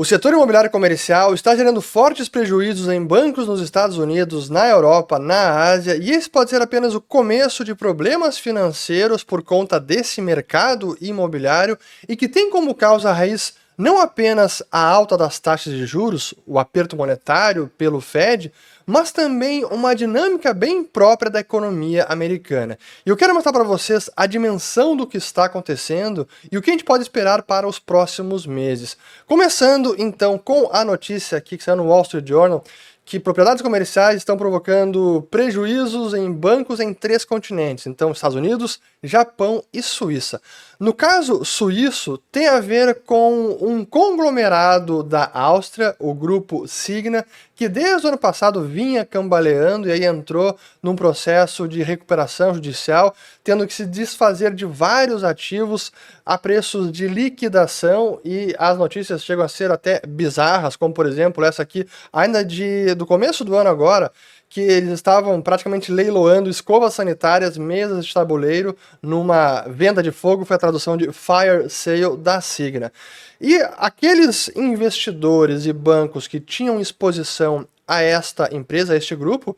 O setor imobiliário comercial está gerando fortes prejuízos em bancos nos Estados Unidos, na Europa, na Ásia, e esse pode ser apenas o começo de problemas financeiros por conta desse mercado imobiliário e que tem como causa raiz não apenas a alta das taxas de juros, o aperto monetário pelo Fed, mas também uma dinâmica bem própria da economia americana. E eu quero mostrar para vocês a dimensão do que está acontecendo e o que a gente pode esperar para os próximos meses. Começando então com a notícia aqui que saiu no Wall Street Journal, que propriedades comerciais estão provocando prejuízos em bancos em 3 continentes, então Estados Unidos, Japão e Suíça. No caso suíço, tem a ver com um conglomerado da Áustria, o grupo Signa, que desde o ano passado vinha cambaleando e aí entrou num processo de recuperação judicial, tendo que se desfazer de vários ativos a preços de liquidação, e as notícias chegam a ser até bizarras, como por exemplo essa aqui, ainda do começo do ano agora, que eles estavam praticamente leiloando escovas sanitárias, mesas de tabuleiro, numa venda de fogo, foi a tradução de fire sale da Signa. E aqueles investidores e bancos que tinham exposição a esta empresa, a este grupo,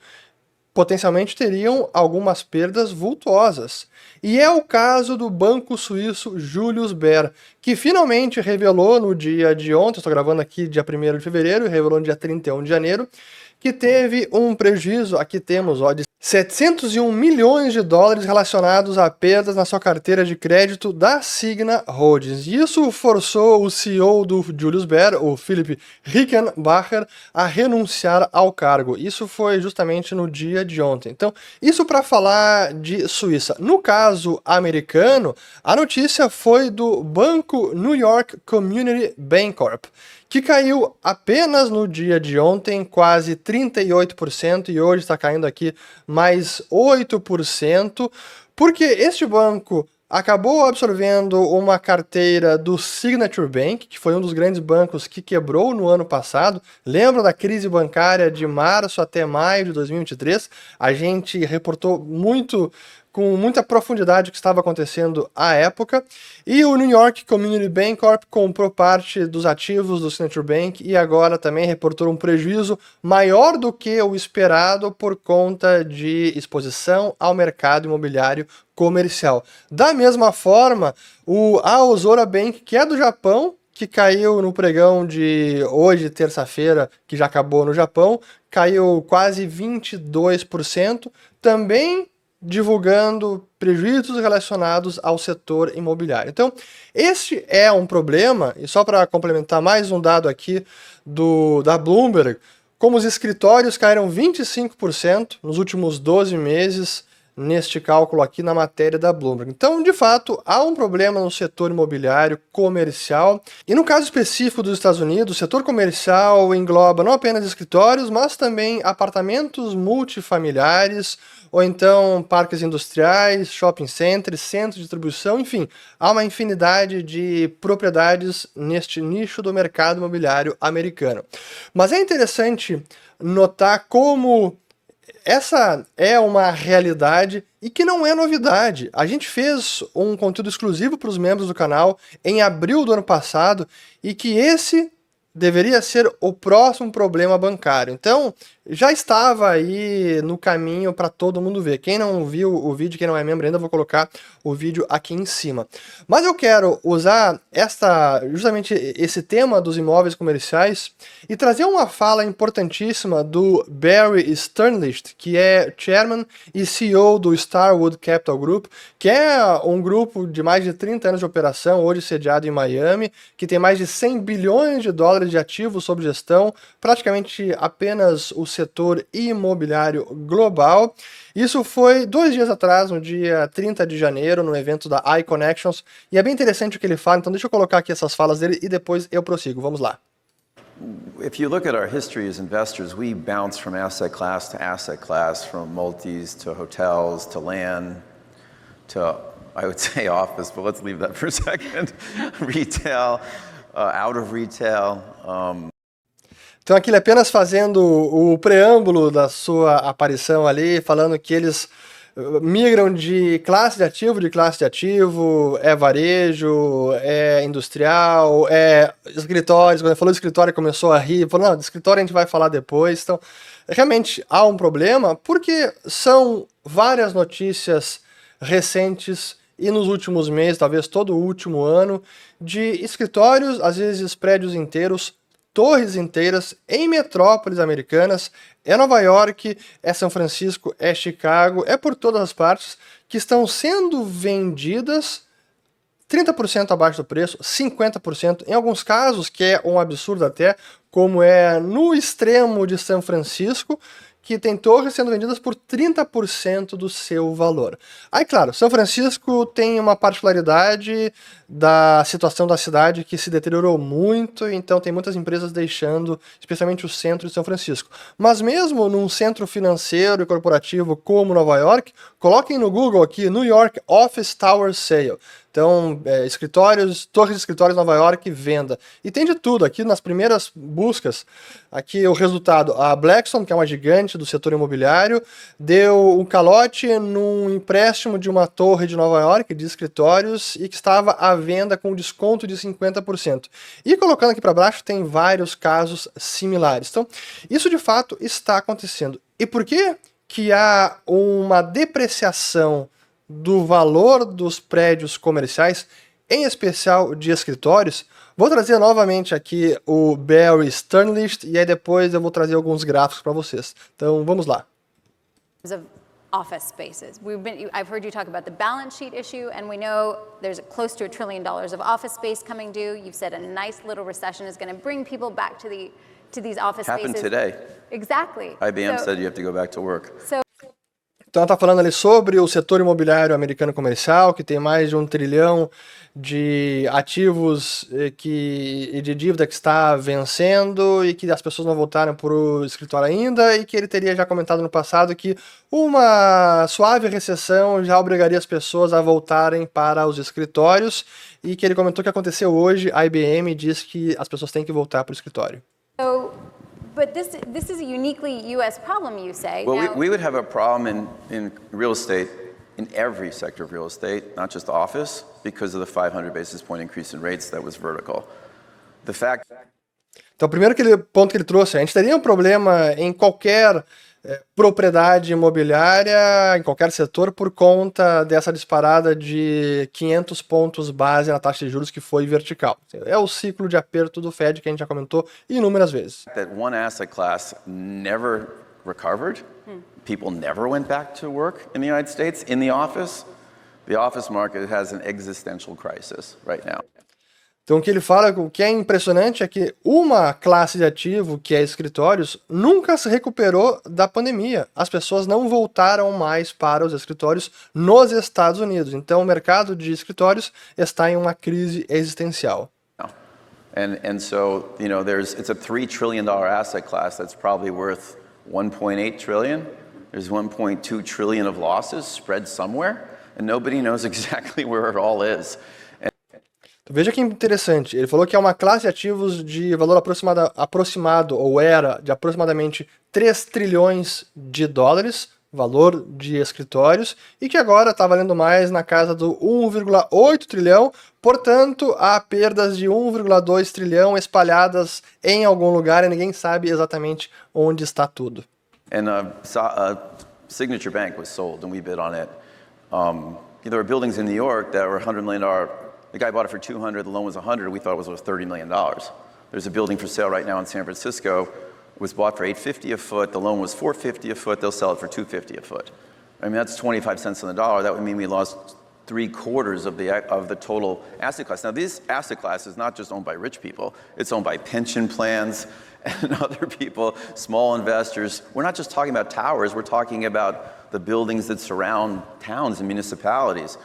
potencialmente teriam algumas perdas vultuosas. E é o caso do banco suíço Julius Baer, que finalmente revelou no dia de ontem, estou gravando aqui dia 1º de fevereiro, e revelou no dia 31 de janeiro, que teve um prejuízo, aqui temos, de 701 milhões de dólares relacionados a perdas na sua carteira de crédito da Signa Holdings. E isso forçou o CEO do Julius Baer, o Philipp Rickenbacher, a renunciar ao cargo. Isso foi justamente no dia de ontem. Então, isso para falar de Suíça. No caso americano, a notícia foi do Banco New York Community Bancorp, que caiu apenas no dia de ontem quase 38% e hoje está caindo aqui mais 8%, porque este banco acabou absorvendo uma carteira do Signature Bank, que foi um dos grandes bancos que quebrou no ano passado. Lembra da crise bancária de março até maio de 2023? A gente reportou com muita profundidade o que estava acontecendo à época, e o New York Community Bancorp comprou parte dos ativos do Signature Bank e agora também reportou um prejuízo maior do que o esperado por conta de exposição ao mercado imobiliário comercial. Da mesma forma, a Aozora Bank, que é do Japão, que caiu no pregão de hoje, terça-feira, que já acabou no Japão, caiu quase 22%, também divulgando prejuízos relacionados ao setor imobiliário. Então, este é um problema, e só para complementar mais um dado aqui da Bloomberg, como os escritórios caíram 25% nos últimos 12 meses, neste cálculo aqui na matéria da Bloomberg. Então, de fato, há um problema no setor imobiliário comercial. E no caso específico dos Estados Unidos, o setor comercial engloba não apenas escritórios, mas também apartamentos multifamiliares, ou então parques industriais, shopping centers, centros de distribuição, enfim, há uma infinidade de propriedades neste nicho do mercado imobiliário americano. Mas é interessante notar como essa é uma realidade e que não é novidade. A gente fez um conteúdo exclusivo para os membros do canal em abril do ano passado e que esse deveria ser o próximo problema bancário. Então, já estava aí no caminho para todo mundo ver. Quem não viu o vídeo, quem não é membro ainda, vou colocar o vídeo aqui em cima. Mas eu quero usar justamente esse tema dos imóveis comerciais e trazer uma fala importantíssima do Barry Sternlicht, que é Chairman e CEO do Starwood Capital Group, que é um grupo de mais de 30 anos de operação, hoje sediado em Miami, que tem mais de 100 bilhões de dólares de ativos sob gestão, praticamente apenas o setor imobiliário global. Isso foi 2 dias atrás, no dia 30 de janeiro, no evento da iConnections, e é bem interessante o que ele fala, então deixa eu colocar aqui essas falas dele e depois eu prossigo. Vamos lá. If you look at our history as investors, we bounce from asset class, from multis to hotels to land to, I would say office, but let's leave that for a second, retail, out of retail. Então aqui ele apenas fazendo o preâmbulo da sua aparição ali, falando que eles migram de classe de ativo, é varejo, é industrial, é escritórios. Quando ele falou de escritório, começou a rir, falou, não, de escritório a gente vai falar depois. Então, realmente há um problema, porque são várias notícias recentes e nos últimos meses, talvez todo o último ano, de escritórios, às vezes prédios inteiros, torres inteiras em metrópoles americanas, é Nova York, é São Francisco, é Chicago, é por todas as partes, que estão sendo vendidas 30% abaixo do preço, 50%, em alguns casos, que é um absurdo até, como é no extremo de São Francisco, que tem torres sendo vendidas por 30% do seu valor. Aí, claro, São Francisco tem uma particularidade da situação da cidade que se deteriorou muito, então tem muitas empresas deixando, especialmente o centro de São Francisco. Mas mesmo num centro financeiro e corporativo como Nova York, coloquem no Google aqui, New York Office Tower Sale. Então, escritórios, torres de escritórios Nova York, venda. E tem de tudo. Aqui nas primeiras buscas, aqui o resultado, a Blackstone, que é uma gigante do setor imobiliário, deu um calote num empréstimo de uma torre de Nova York, de escritórios, e que estava à venda com desconto de 50%. E colocando aqui para baixo, tem vários casos similares. Então, isso de fato está acontecendo. E por que há uma depreciação do valor dos prédios comerciais, em especial de escritórios? Vou trazer novamente aqui o Barry Sternlicht e aí depois eu vou trazer alguns gráficos para vocês. Então, vamos lá. Office spaces. I've heard you talk about the balance sheet issue, and we know there's close to $1 trillion of office space coming due. You've said a nice little recession is going to bring people back to these office Happened spaces. today. Exactly. IBM said you have to go back to work. Então ela está falando ali sobre o setor imobiliário americano comercial, que tem mais de 1 trilhão de ativos e de dívida que está vencendo e que as pessoas não voltaram para o escritório ainda, e que ele teria já comentado no passado que uma suave recessão já obrigaria as pessoas a voltarem para os escritórios, e que ele comentou que aconteceu hoje. A IBM diz que as pessoas têm que voltar para o escritório. But this is a uniquely U.S. problem, you say. Well, we would have a problem in real estate, in every sector of real estate, not just office, because of the 500 basis point increase in rates that was vertical. The fact... Então, o primeiro ponto que ele trouxe, a gente teria um problema em qualquer propriedade imobiliária, em qualquer setor, por conta dessa disparada de 500 pontos base na taxa de juros que foi vertical. É o ciclo de aperto do Fed que a gente já comentou inúmeras vezes. That one asset class never recovered. People never went back to work in the United States, in the office. The office market has an existential crisis right now. Então, o que ele fala, o que é impressionante é que uma classe de ativo, que é escritórios, nunca se recuperou da pandemia. As pessoas não voltaram mais para os escritórios nos Estados Unidos. Então, o mercado de escritórios está em uma crise existencial. And so, you know, it's a $3 trillion asset class that's probably worth 1.8 trillion. There's 1.2 trillion of losses spread somewhere, and nobody knows exactly where it all is. Veja que interessante, ele falou que é uma classe de ativos de valor aproximado, ou era de aproximadamente 3 trilhões de dólares, valor de escritórios, e que agora está valendo mais na casa do 1,8 trilhão, portanto, há perdas de 1,2 trilhão espalhadas em algum lugar e ninguém sabe exatamente onde está tudo. And Signature Bank was sold, and we bid on it. There were buildings in New York that were $100 million. The guy bought it for 200, the loan was 100, we thought it was worth $30 million. There's a building for sale right now in San Francisco, it was bought for $850 a foot, the loan was $450 a foot, they'll sell it for $250 a foot. I mean, that's 25 cents on the dollar. That would mean we lost 3/4 of the total asset class. Now, this asset class is not just owned by rich people, it's owned by pension plans and other people, small investors. We're not just talking about towers, we're talking about the buildings that surround towns and municipalities.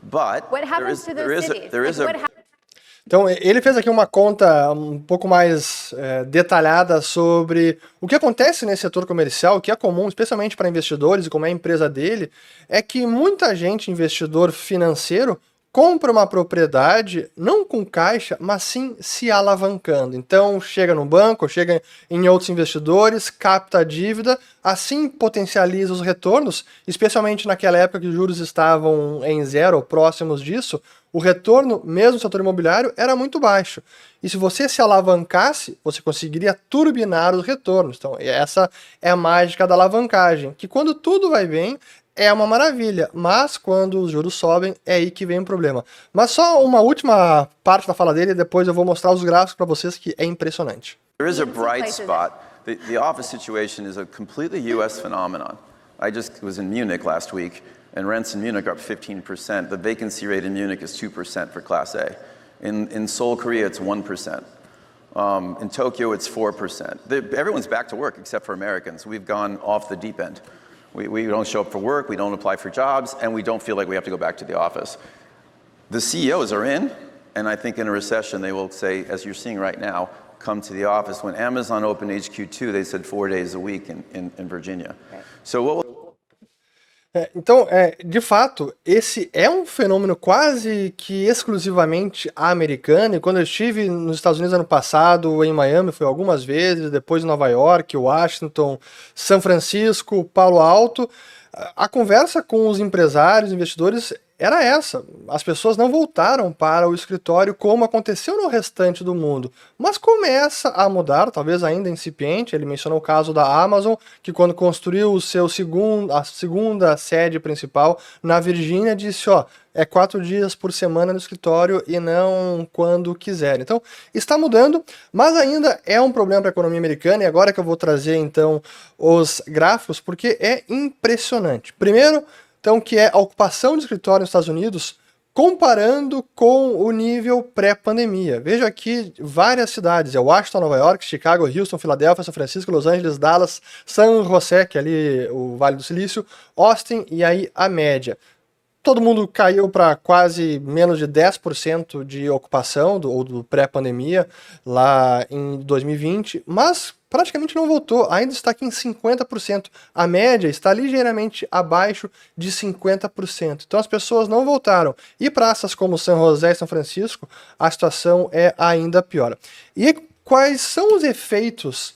But what happens to those cities? Então, ele fez aqui uma conta um pouco mais detalhada sobre o que acontece nesse setor comercial, que é comum, especialmente para investidores, e como é a empresa dele, é que muita gente, investidor financeiro, compra uma propriedade não com caixa, mas sim se alavancando. Então chega no banco, chega em outros investidores, capta a dívida, assim potencializa os retornos, especialmente naquela época que os juros estavam em zero ou próximos disso, o retorno, mesmo no setor imobiliário, era muito baixo. E se você se alavancasse, você conseguiria turbinar os retornos. Então essa é a mágica da alavancagem, que quando tudo vai bem, é uma maravilha, mas quando os juros sobem, é aí que vem o problema. Mas só uma última parte da fala dele, depois eu vou mostrar os gráficos para vocês, que é impressionante. There is a bright spot. The office situation is a completely US phenomenon. I just was in Munich last week, and rents in Munich are up 15%. The vacancy rate in Munich is 2% for Class A. In Seoul, Korea, it's 1%. In Tokyo, it's 4%. Everyone's back to work except for Americans. We've gone off the deep end. We don't show up for work, we don't apply for jobs, and we don't feel like we have to go back to the office. The CEOs are in, and I think in a recession they will say, as you're seeing right now, come to the office. When Amazon opened HQ2, they said 4 days a week in Virginia. Right. So what will Então, de fato, esse é um fenômeno quase que exclusivamente americano, e quando eu estive nos Estados Unidos ano passado, em Miami, fui algumas vezes, depois em Nova York, Washington, São Francisco, Palo Alto, a conversa com os empresários, investidores, era essa. As pessoas não voltaram para o escritório como aconteceu no restante do mundo, mas começa a mudar, talvez ainda incipiente. Ele mencionou o caso da Amazon, que quando construiu a segunda sede principal na Virgínia, disse, é 4 dias por semana no escritório e não quando quiser. Então, está mudando, mas ainda é um problema para a economia americana, e agora que eu vou trazer, então, os gráficos, porque é impressionante. Primeiro, então, que é a ocupação de escritório nos Estados Unidos, comparando com o nível pré-pandemia. Veja aqui várias cidades, Washington, Nova York, Chicago, Houston, Filadélfia, São Francisco, Los Angeles, Dallas, San José, que é ali o Vale do Silício, Austin, e aí a média. Todo mundo caiu para quase menos de 10% de ocupação do pré-pandemia lá em 2020, mas praticamente não voltou, ainda está aqui em 50%. A média está ligeiramente abaixo de 50%. Então as pessoas não voltaram. E praças como São José e São Francisco, a situação é ainda pior. E quais são os efeitos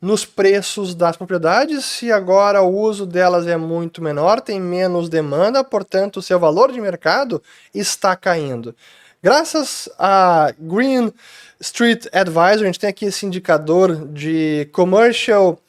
nos preços das propriedades, se agora o uso delas é muito menor, tem menos demanda, portanto o seu valor de mercado está caindo. Graças a Green Street Advisor, a gente tem aqui esse indicador de Commercial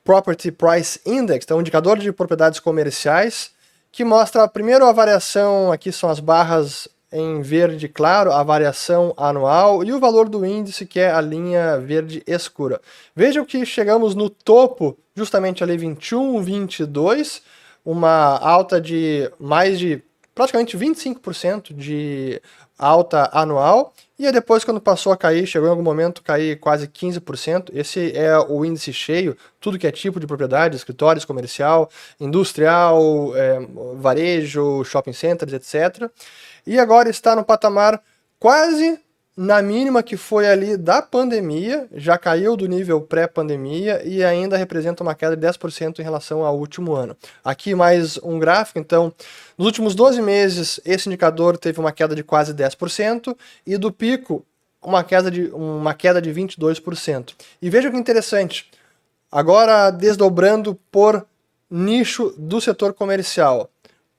Property Price Index, então um indicador de propriedades comerciais, que mostra primeiro a variação, aqui são as barras em verde claro, a variação anual, e o valor do índice, que é a linha verde escura. Vejam que chegamos no topo, justamente ali 21, 22, uma alta de mais de praticamente 25% de alta anual, e aí depois, quando passou a cair, chegou em algum momento a cair quase 15%. Esse é o índice cheio, tudo que é tipo de propriedade, escritórios, comercial, industrial, varejo, shopping centers, etc. E agora está no patamar quase na mínima que foi ali da pandemia, já caiu do nível pré-pandemia e ainda representa uma queda de 10% em relação ao último ano. Aqui mais um gráfico, então, nos últimos 12 meses esse indicador teve uma queda de quase 10% e do pico uma queda de 22%. E veja que interessante, agora desdobrando por nicho do setor comercial.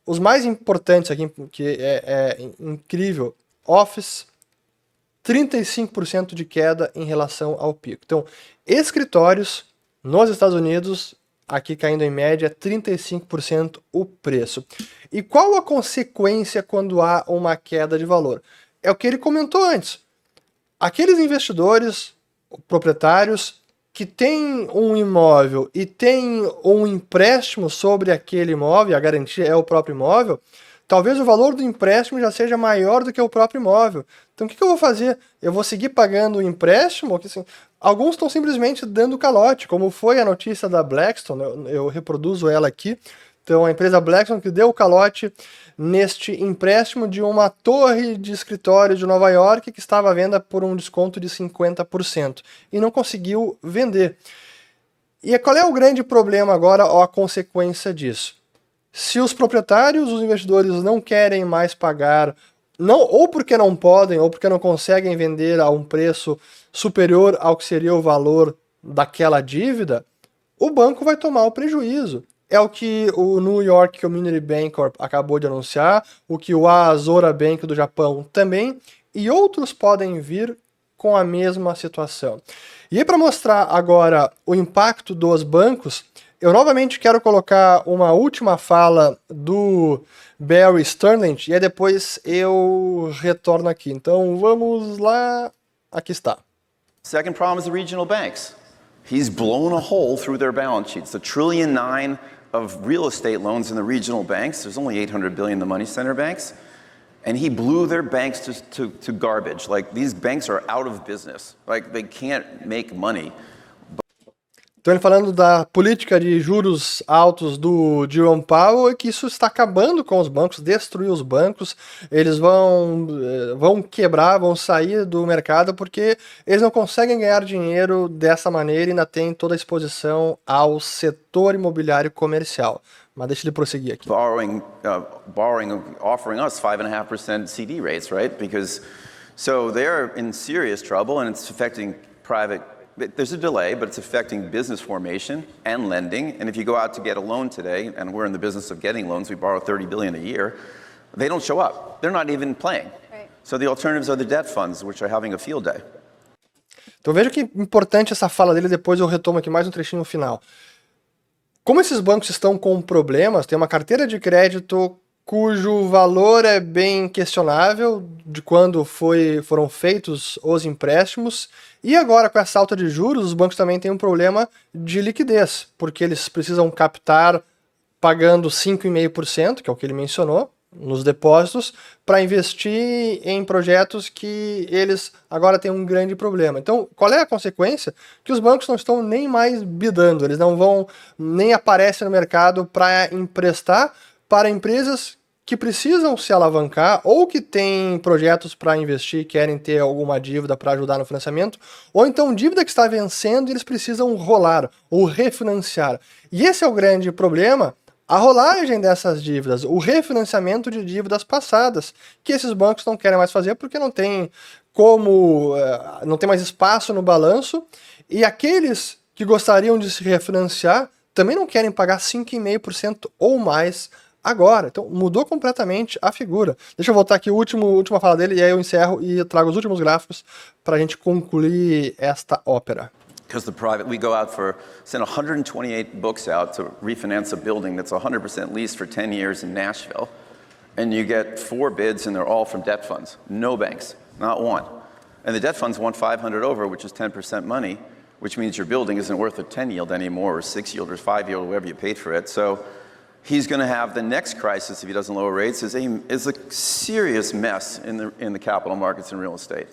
Os mais importantes aqui, que é incrível, office, 35% de queda em relação ao pico. Então, escritórios nos Estados Unidos, aqui caindo em média 35% o preço. E qual a consequência quando há uma queda de valor? É o que ele comentou antes. Aqueles investidores, proprietários, que têm um imóvel e têm um empréstimo sobre aquele imóvel, a garantia é o próprio imóvel, talvez o valor do empréstimo já seja maior do que o próprio imóvel. Então o que eu vou fazer? Eu vou seguir pagando o empréstimo? Assim, alguns estão simplesmente dando calote, como foi a notícia da Blackstone, eu reproduzo ela aqui. Então a empresa Blackstone que deu calote neste empréstimo de uma torre de escritório de Nova York que estava à venda por um desconto de 50% e não conseguiu vender. E qual é o grande problema agora, ou a consequência disso? Se os proprietários, os investidores não querem mais pagar não, ou porque não podem, ou porque não conseguem vender a um preço superior ao que seria o valor daquela dívida, o banco vai tomar o prejuízo. É o que o New York Community Bank acabou de anunciar, o que o Azora Bank do Japão também, e outros podem vir com a mesma situação. E aí, para mostrar agora o impacto dos bancos, eu novamente quero colocar uma última fala do Barry Sternlicht, e aí depois eu retorno aqui. Então vamos lá, aqui está. Second problem is the regional banks. He's blown a hole through their balance sheets. The $1.9 trillion of real estate loans in the regional banks. There's only $800 billion in the money center banks. And he blew their banks to garbage. Like, these banks are out of business. Like, they can't make money. Então ele falando da política de juros altos do Jerome Powell e que isso está acabando com os bancos, destruir os bancos, eles vão quebrar, vão sair do mercado porque eles não conseguem ganhar dinheiro dessa maneira e ainda tem toda a exposição ao setor imobiliário comercial. Mas deixa ele prosseguir aqui. Offering us 5.5% CD rates, right? Because so they're in serious trouble and it's affecting private. There's a delay, but it's affecting business formation and lending. And if you go out to get a loan today, and we're in the business of getting loans, we borrow $30 billion a year, they don't show up. They're not even playing. Right. So the alternatives are the debt funds, which are having a field day. Então veja que importante essa fala dele, depois eu retomo aqui mais um trechinho final. Como esses bancos estão com problemas, tem uma carteira de crédito cujo valor é bem questionável de quando foram feitos os empréstimos, e agora com essa alta de juros, os bancos também têm um problema de liquidez, porque eles precisam captar pagando 5,5%, que é o que ele mencionou, nos depósitos, para investir em projetos que eles agora têm um grande problema. Então, qual é a consequência? Que os bancos não estão nem mais bidando, eles não vão nem aparecem no mercado para emprestar para empresas que precisam se alavancar ou que têm projetos para investir, querem ter alguma dívida para ajudar no financiamento, ou então dívida que está vencendo e eles precisam rolar ou refinanciar. E esse é o grande problema, a rolagem dessas dívidas, o refinanciamento de dívidas passadas, que esses bancos não querem mais fazer porque não tem mais espaço no balanço, e aqueles que gostariam de se refinanciar também não querem pagar 5,5% ou mais agora. Então mudou completamente a figura. Deixa eu voltar aqui a última fala dele e aí eu encerro e trago os últimos gráficos para a gente concluir esta ópera. Because we go out send 128 books out to refinance a building that's 100% leased for 10 years in Nashville, and you get 4 bids and they're all from debt funds. No banks, not one. And the debt funds want 500 over, which is 10% money, which means your building isn't worth a 10 yield anymore, or 6 yield, or 5 yield, whatever you paid for it. So he's going to have the next crisis if he doesn't lower rates is a serious mess in the capital markets and real estate.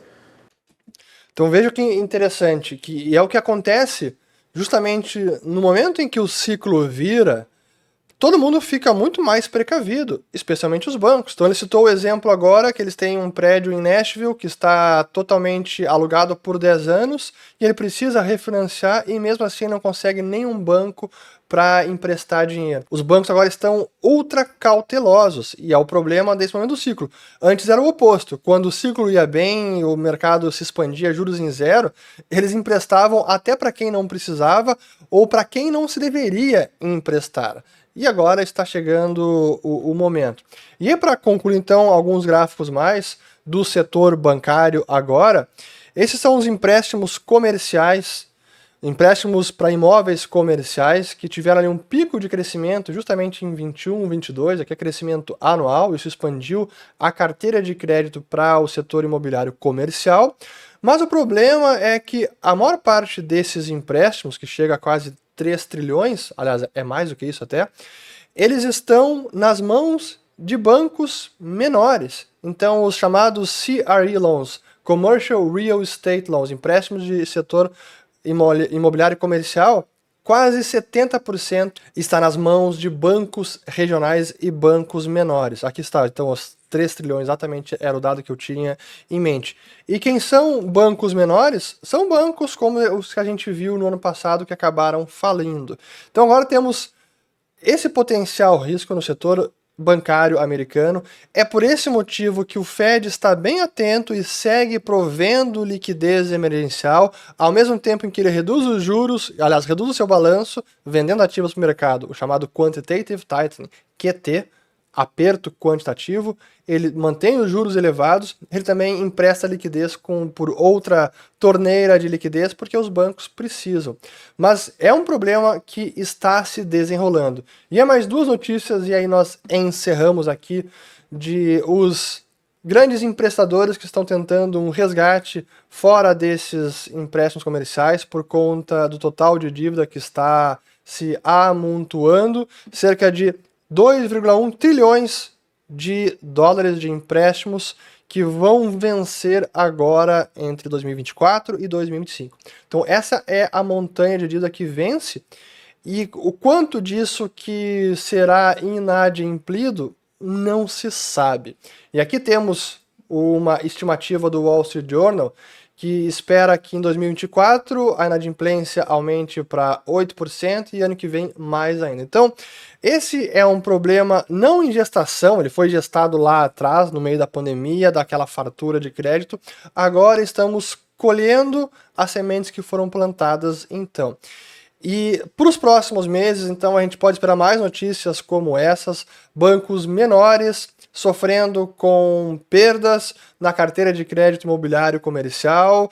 Então veja que interessante, que é o que acontece justamente no momento em que o ciclo vira, todo mundo fica muito mais precavido, especialmente os bancos. Então ele citou o exemplo agora que eles têm um prédio em Nashville que está totalmente alugado por 10 anos e ele precisa refinanciar e mesmo assim não consegue nenhum banco para emprestar dinheiro. Os bancos agora estão ultra cautelosos e é o problema desse momento do ciclo. Antes era o oposto. Quando o ciclo ia bem, o mercado se expandia, juros em zero, eles emprestavam até para quem não precisava ou para quem não se deveria emprestar. E agora está chegando o momento. E aí, para concluir então alguns gráficos mais do setor bancário agora, esses são os empréstimos comerciais, empréstimos para imóveis comerciais que tiveram ali um pico de crescimento justamente em 21, 22, aqui é crescimento anual, isso expandiu a carteira de crédito para o setor imobiliário comercial, mas o problema é que a maior parte desses empréstimos, que chega a quase 3 trilhões, aliás, é mais do que isso até, eles estão nas mãos de bancos menores. Então, os chamados CRE Loans, Commercial Real Estate Loans, empréstimos de setor imobiliário comercial, quase 70% está nas mãos de bancos regionais e bancos menores. Aqui está, então, os 3 trilhões exatamente era o dado que eu tinha em mente. E quem são bancos menores? São bancos como os que a gente viu no ano passado que acabaram falindo. Então agora temos esse potencial risco no setor bancário americano. É por esse motivo que o Fed está bem atento e segue provendo liquidez emergencial, ao mesmo tempo em que ele reduz os juros, aliás, reduz o seu balanço, vendendo ativos para o mercado, o chamado Quantitative Tightening, QT, aperto quantitativo. Ele mantém os juros elevados, ele também empresta liquidez por outra torneira de liquidez, porque os bancos precisam. Mas é um problema que está se desenrolando. E há mais duas notícias, e aí nós encerramos aqui, de os grandes emprestadores que estão tentando um resgate fora desses empréstimos comerciais por conta do total de dívida que está se amontoando, cerca de 2,1 trilhões de dólares de empréstimos que vão vencer agora entre 2024 e 2025. Então essa é a montanha de dívida que vence, e o quanto disso que será inadimplido não se sabe. E aqui temos uma estimativa do Wall Street Journal que espera que em 2024 a inadimplência aumente para 8% e ano que vem mais ainda. Então, esse é um problema não em gestação, ele foi gestado lá atrás, no meio da pandemia, daquela fartura de crédito. Agora estamos colhendo as sementes que foram plantadas então. E para os próximos meses, então, a gente pode esperar mais notícias como essas, bancos menores sofrendo com perdas na carteira de crédito imobiliário comercial,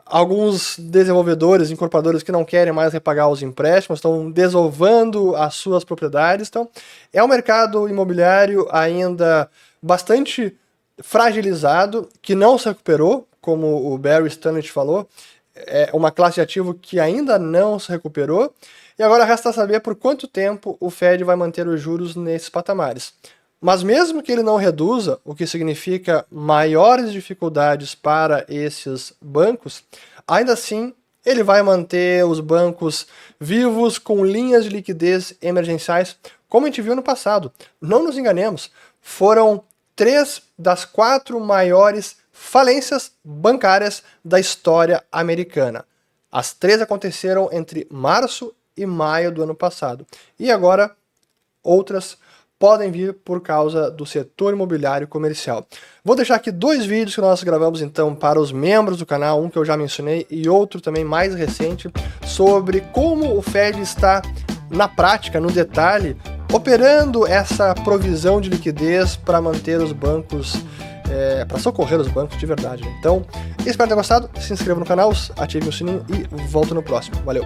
alguns desenvolvedores, incorporadores que não querem mais repagar os empréstimos, estão desovando as suas propriedades. Então, é um mercado imobiliário ainda bastante fragilizado, que não se recuperou, como o Barry Sternlicht falou. É uma classe de ativo que ainda não se recuperou, e agora resta saber por quanto tempo o Fed vai manter os juros nesses patamares. Mas mesmo que ele não reduza, o que significa maiores dificuldades para esses bancos, ainda assim ele vai manter os bancos vivos com linhas de liquidez emergenciais, como a gente viu no passado. Não nos enganemos, foram 3 das 4 maiores falências bancárias da história americana. As 3 aconteceram entre março e maio do ano passado. E agora, outras podem vir por causa do setor imobiliário comercial. Vou deixar aqui 2 vídeos que nós gravamos então para os membros do canal, um que eu já mencionei e outro também mais recente, sobre como o Fed está na prática, no detalhe, operando essa provisão de liquidez para manter os bancos, para socorrer os bancos de verdade. Então, espero ter gostado, se inscreva no canal, ative o sininho e volto no próximo. Valeu!